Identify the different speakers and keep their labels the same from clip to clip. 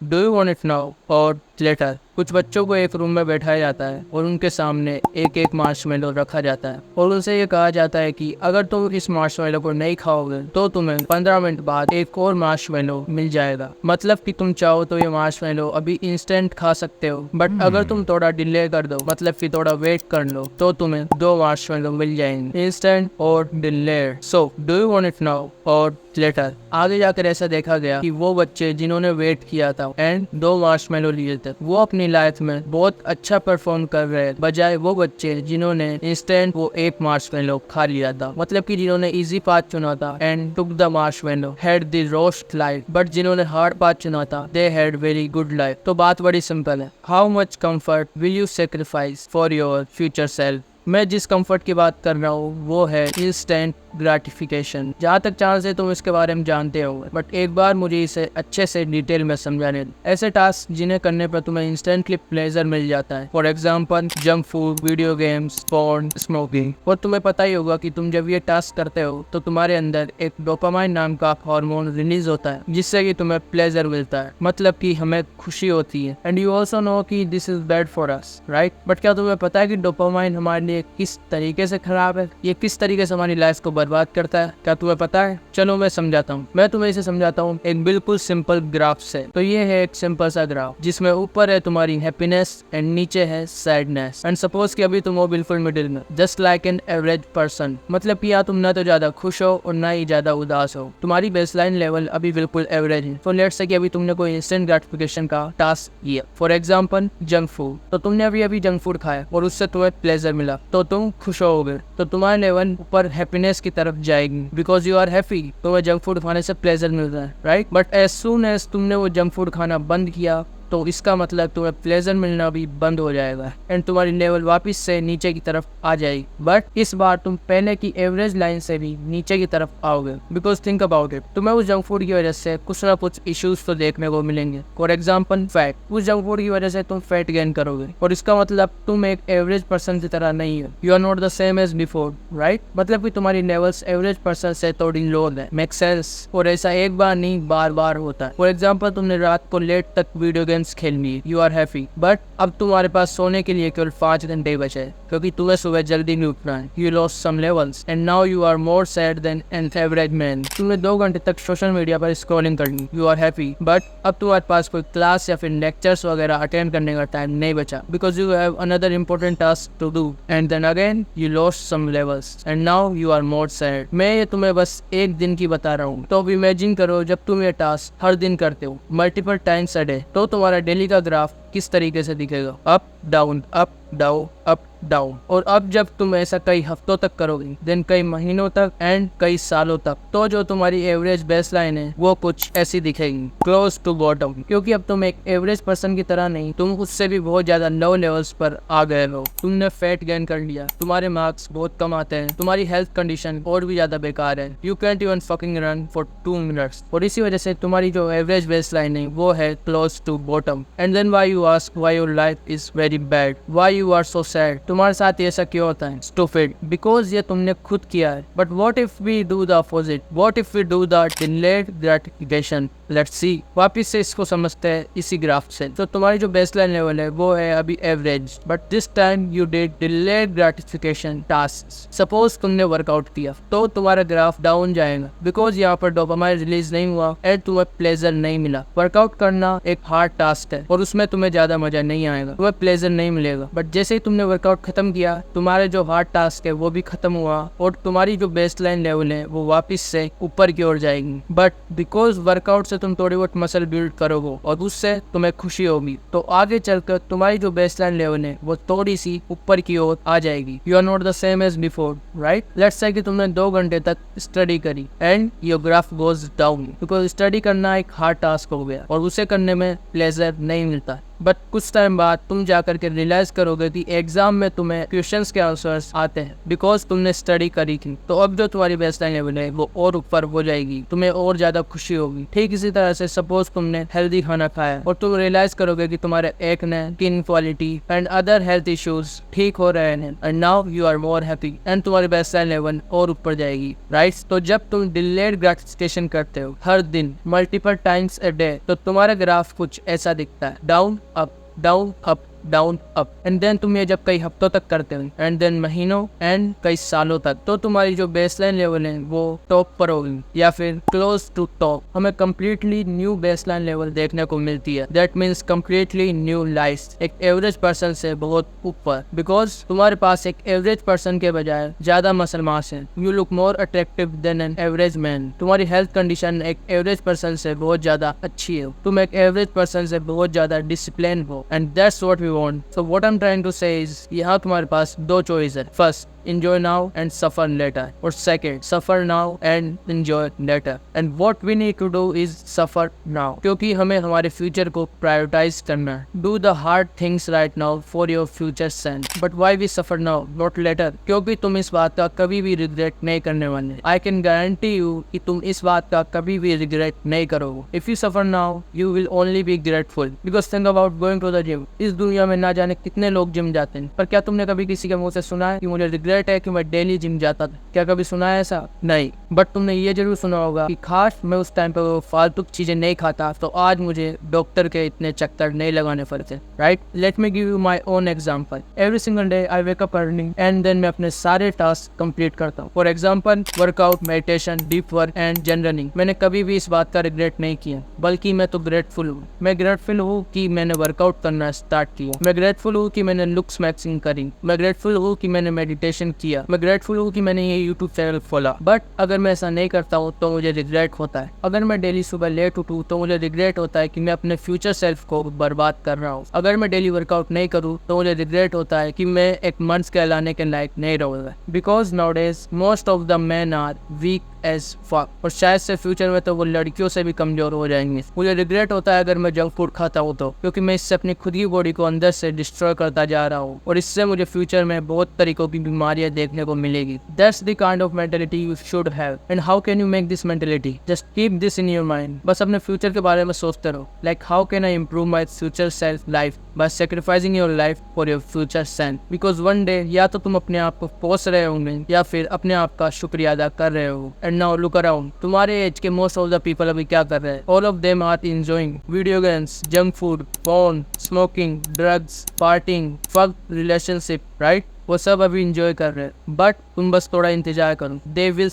Speaker 1: Do you want it now और letter. कुछ बच्चों को एक रूम में बैठाया जाता है और उनके सामने एक एक मार्शमेलो रखा जाता है और उनसे ये कहा जाता है कि अगर तुम इस मार्शमेलो को नहीं खाओगे तो तुम्हें 15 मिनट बाद एक और मार्शमेलो मिल जाएगा। मतलब कि तुम चाहो तो ये मार्शमेलो अभी इंस्टेंट खा सकते हो, बट अगर तुम थोड़ा डिले कर दो, मतलब कि थोड़ा वेट कर लो, तो तुम्हें 2 मार्शमेलो मिल जाएंगे, इंस्टेंट और delayed. So do you want it now और लेटर। आगे जाकर ऐसा देखा गया कि वो बच्चे जिन्होंने वेट किया था एंड 2 मार्शमेलो लिए थे, वो अपनी लाइफ में बहुत अच्छा परफॉर्म कर रहे हैं, बजाय वो बच्चे जिन्होंने इंस्टेंट वो एक मार्शमेलो खा लिया था। मतलब कि जिन्होंने इजी पाथ चुना था and took the marshmallow had the worst life, but जिन्होंने हार्ड पाथ चुना था they had very good life. तो बात बड़ी सिंपल है, how much comfort will you sacrifice for your future self. मैं जिस कंफर्ट की बात कर रहा हूँ वो है इंस्टेंट ग्रेटिफिकेशन। जहाँ तक चांस है तुम इसके बारे में जानते हो, बट एक बार मुझे इसे अच्छे से डिटेल में समझाने दो। ऐसे टास्क जिन्हें करने पर तुम्हें इंस्टेंटली प्लेजर मिल जाता है, for example junk food, video games, porn, smoking. और तुम्हें पता ही होगा कि तुम जब ये टास्क करते हो तो तुम्हारे अंदर एक डोपामाइन नाम का हार्मोन रिलीज होता है, जिससे कि तुम्हें प्लेजर मिलता है, मतलब कि हमें खुशी होती है। एंड यू ऑल्सो नो कि this is bad for us, right? But क्या तुम्हें पता है कि डोपामाइन हमारे लिए किस तरीके से खराब है, ये किस तरीके से हमारी लाइफ को बर्बाद करता है? क्या तुम्हें पता है? चलो मैं समझाता हूँ। मैं तुम्हें इसे समझाता हूँ एक बिल्कुल सिंपल ग्राफ से। तो ये है एक सिंपल सा ग्राफ जिसमें ऊपर है तुम्हारी हैप्पीनेस एंड नीचे है सैडनेस। एंड सपोज कि अभी तुम हो बिल्कुल मिडिल में, just like an average person. मतलब कि या तुम ना तो ज्यादा खुश हो और ना ही ज्यादा उदास हो, तुम्हारी बेसलाइन लेवल अभी बिल्कुल एवरेज है। तो लेट्स से कि अभी तुमने कोई इंस्टेंट ग्रेटिफिकेशन का टास्क किया, फॉर एग्जाम्पल जंक फूड। तो तुमने अभी जंक फूड खाया और उससे तुम्हें प्लेजर मिला, तो तुम खुश होगे, तो तुम्हारे लेवल ऊपर हैप्पीनेस की तरफ जाएगी, बिकॉज यू आर हैप्पी। तुम्हें जंक फूड खाने से प्लेजर मिल रहा है, right? But as soon as तुमने वो जंक फूड खाना बंद किया तो इसका मतलब तुम्हें प्लेजर मिलना भी बंद हो जाएगा एंड तुम्हारी लेवल वापस से नीचे की तरफ आ जाएगी। बट इस बार तुम पहले की एवरेज लाइन से भी नीचे की तरफ आओगे, बिकॉज थिंक अबाउट इट, तुम्हें उस जंक फूड की वजह से कुछ ना कुछ इश्यूज तो देखने को मिलेंगे। For example fat. उस जंक फूड की वजह से तुम फैट गेन करोगे और इसका मतलब तुम एक एवरेज पर्सन की तरह नहीं हो, you are not the same as before, right? मतलब कि तुम्हारी लेवल्स एवरेज पर्सन से थोड़ी लो है, मेक सेंस? और ऐसा एक बार नहीं बार बार होता है। फॉर एग्जाम्पल तुमने रात को लेट तक वीडियो गेम्स खेलनी, यू आर हैप्पी, बट अब तुम्हारे पास सोने के लिए केवल 5 घंटे बचे क्योंकि तुम्हें सुबह जल्दी नहीं उठना है। You lost some levels and now you are more sad than an average man. तुमने 2 घंटे तक सोशल मीडिया पर स्क्रॉलिंग करनी, यू आर हैप्पी, बट अब तुम्हारे पास कोई क्लास या फिर लेक्चर्स वगैरह अटेंड करने का टाइम नहीं बचा, because you have another important task to do and then again you lost some levels and now you are more sad. मैं ये तुम्हें बस एक दिन की बता रहा हूँ, तो अब इमेजिन करो जब तुम ये टास्क हर दिन करते हो, मल्टीपल टाइम्स अ डे, तो तुम्हारा डेली का ग्राफ किस तरीके से दिखेगा? Up down up down up down. और अब जब तुम ऐसा कई हफ्तों तक करोगे, देन कई महीनों तक एंड कई सालों तक, तो जो तुम्हारी एवरेज बेसलाइन है वो कुछ ऐसी दिखेगी, क्लोज टू बॉटम। क्योंकि अब तुम एक एवरेज पर्सन की तरह नहीं, तुम उससे भी बहुत ज्यादा लो लेवल्स पर आ गए हो। तुमने फैट गेन कर लिया, तुम्हारे मार्क्स बहुत कम आते हैं, तुम्हारी हेल्थ कंडीशन और भी ज्यादा बेकार है, you can't even fucking run for 2 minutes. और इसी वजह से तुम्हारी जो एवरेज बेसलाइन है वो है close to bottom. And then why you ask why your life is very bad, why you are so sad. तुम्हारे साथ ऐसा क्यों होता है? स्टूपिड, बिकॉज ये तुमने खुद किया है। But what if we do the opposite? What if we do the delayed gratification? Let's see. वापिस से इसको समझते हैं इसी ग्राफ से। तो तुम्हारी जो बेसलाइन लेवल है वो है अभी average, but this time you did delayed gratification task. Suppose तुमने वर्कआउट किया तो तुम्हारा ग्राफ डाउन जाएगा, बिकॉज यहाँ पर डोपामाइन रिलीज नहीं हुआ एंड तुम्हें प्लेजर नहीं मिला। वर्कआउट करना एक हार्ड टास्क है और उसमें तुम्हें ज्यादा मजा नहीं आएगा, तुम्हें प्लेजर नहीं मिलेगा। बट जैसे ही तुमने वर्कआउट खत्म किया, तुम्हारे जो हार्ड टास्क है वो भी खत्म हुआ और तुम्हारी जो बेसलाइन लेवल है वो वापस से ऊपर की ओर जाएगी। बट बिकॉज वर्कआउट से तुम थोड़ी बहुत मसल बिल्ड करोगे और उससे तुम्हें खुशी होगी, तो आगे चलकर तुम्हारी जो बेसलाइन लेवल है वो थोड़ी सी ऊपर की ओर आ जाएगी। You are not the same as before, right? Let's say कि तुमने 2 घंटे तक स्टडी करी and your graph goes down, because study करना एक हार्ड टास्क हो गया और उसे करने में प्लेजर नहीं मिलता। बट कुछ टाइम बाद तुम जाकर के रियलाइज करोगे कि एग्जाम में तुम्हें क्वेश्चंस के आंसर्स आते हैं बिकॉज तुमने स्टडी करी थी। तो अब जो तुम्हारी बेसलाइन लेवल है वो और ऊपर हो जाएगी, तुम्हें और ज्यादा खुशी होगी। ठीक इसी तरह से सपोज तुमने हेल्दी खाना खाया और तुम रियलाइज करोगे कि तुम्हारे acne, skin quality and other health issues ठीक हो रहे हैं and now you are more happy एंड तुम्हारी बेसलाइन लेवल और ऊपर जाएगी, राइट। तो जब तुम डिलेड ग्रेटिफिकेशन करते हो हर दिन मल्टीपल टाइम्स अ डे, तो तुम्हारा ग्राफ कुछ ऐसा दिखता है, down up down up down up. And then तुम ये जब कई हफ्तों तक करते हो एंड देन महीनों एंड कई सालों तक, तो तुम्हारी जो बेसलाइन लेवल है वो टॉप पर होगी या फिर क्लोज टू टॉप। हमें कम्प्लीटली न्यू बेसलाइन लेवल देखने को मिलती है, that means completely new life, एक एवरेज पर्सन से बहुत ऊपर, बिकॉज तुम्हारे पास एक एवरेज पर्सन के बजाय ज्यादा मसल मास है। You look more attractive than an average man. तुम्हारी हेल्थ कंडीशन एक एवरेज पर्सन से बहुत ज्यादा अच्छी है, तुम एक एवरेज पर्सन से बहुत ज्यादा डिसिप्लिन हो and that's what we want. So what I am trying to say is, यहाँ तुम्हारे पास दो चॉइस है, first enjoy now and suffer later, or second suffer now and enjoy later, and what we need to do is suffer now, क्योंकि हमें हमारे future को prioritise करना है। do the hard things right now for your future son, but why we suffer now not later, क्योंकि तुम इस बात का कभी भी रिग्रेट नहीं करने वाले। I can guarantee you कि तुम इस बात का कभी भी रिग्रेट नहीं करोगे। if you suffer now you will only be grateful, because think about going to the gym। इस दुनिया में ना जाने कितने लोग जिम जाते हैं, पर क्या तुमने कभी किसी के मुंह से सुना है कि मुझे रिग्रेट है कि मैं डेली जिम जाता था? क्या कभी सुना है ऐसा? नहीं। बट तुमने ये जरूर सुना होगा कि काश मैं उस टाइम पे वो फालतू चीजें नहीं खाता तो आज मुझे डॉक्टर के इतने चक्कर नहीं लगाने पड़ते, right. Let me give you my own example. Every single day I wake up early and then मैं अपने सारे टास्क कंप्लीट करता हूँ। For example workout, meditation, deep work and journaling. मैंने कभी भी इस बात का रिग्रेट नहीं किया, बल्कि मैं तो ग्रेटफुल हूँ। मैं ग्रेटफुल हूँ कि मैंने वर्कआउट करना स्टार्ट किया, मैं ग्रेटफुल हूँ कि मैंने लुक्स मैक्सिंग करी, मैं ग्रेटफुल हूँ कि मैंने मेडिटेशन किया, मैं ग्रेटफुल हूँ कि मैंने ये यूट्यूब चैनल खोला। बट अगर मैं ऐसा नहीं करता हूँ तो मुझे रिग्रेट होता है। अगर मैं डेली सुबह लेट उठूँ तो मुझे रिग्रेट होता है कि मैं अपने फ्यूचर सेल्फ को बर्बाद कर रहा हूँ। अगर मैं डेली वर्कआउट नहीं करूँ तो मुझे रिग्रेट होता है कि मैं एक मंच कहलाने के लायक नहीं रहूँगा, because nowadays most of the man are weak as fuck, और शायद से फ्यूचर में तो वो लड़कियों से भी कमजोर हो जाएंगे। मुझे रिग्रेट होता है अगर मैं जंक फूड खाता हूँ तो, क्योंकि मैं इससे अपनी खुद की बॉडी को अंदर से डिस्ट्रॉय करता जा रहा हूँ और इससे मुझे फ्यूचर में बहुत तरीकों की बीमारियां देखने को मिलेगी। That's the kind of mentality you should have. And how can you make this mentality? Just keep this in your mind. बस अपने फ्यूचर के बारे में सोचते रहो, like how can I improve my future self life by sacrificing your life for your future son. Because one day या तो तुम अपने आप को पोस रहे होंगे या फिर अपने आप का शुक्रिया अदा कर रहे हो। एंड नाउ लुक अराउंड, तुम्हारे एज के मोस्ट ऑफ द पीपल अभी क्या कर रहे हैं? All of them are enjoying video games, junk food, phone, smoking, drugs, partying, fuck relationship, right. वो सब अभी इंजॉय कर रहे हैं, बट तुम बस थोड़ा इंतजार करो। They will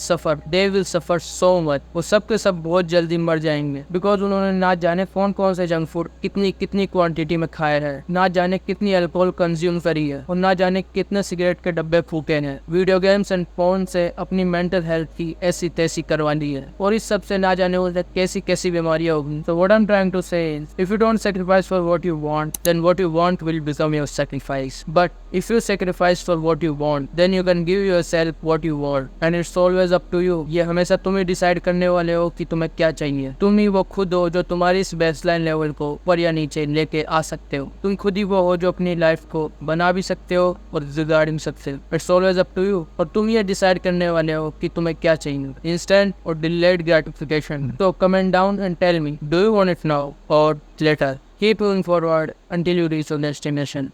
Speaker 1: suffer so much. वो सब के सब बहुत जल्दी मर जाएंगे, बिकॉज उन्होंने ना जाने कौन से जंक फूड कितनी क्वांटिटी में खाया है, ना जाने कितनी अल्कोहल कंज्यूम करी है, और ना जाने कितने सिगरेट के डब्बे फूके हैं। वीडियो गेम्स एंड फोन से अपनी मेंटल हेल्थ की ऐसी तैसी करवा ली है, और इस सब से ना जाने उन्हें कैसी बीमारियां होगी। So what I'm trying to say is, if you don't sacrifice for what you want, then what you want will become your sacrifice. But if you sacrifice for what you want, then you can give yourself what you want, and it's always up to you. ये हमेशा तुम ही decide करने वाले हो कि तुम्हें क्या चाहिए। तुम ही वो खुद हो जो तुम्हारी इस बेसलाइन लेवल को ऊपर या नीचे लेके आ सकते हो। तुम खुद ही वो हो जो अपनी लाइफ को बना भी सकते हो और बिगाड़ भी सकते हो। It's always up to you, और तुम ये डिसाइड करने वाले हो कि तुम्हें क्या चाहिए, इंस्टेंट और delayed gratification. So comment down and tell me, do you want it now or later? Keep moving forward until you reach your destination.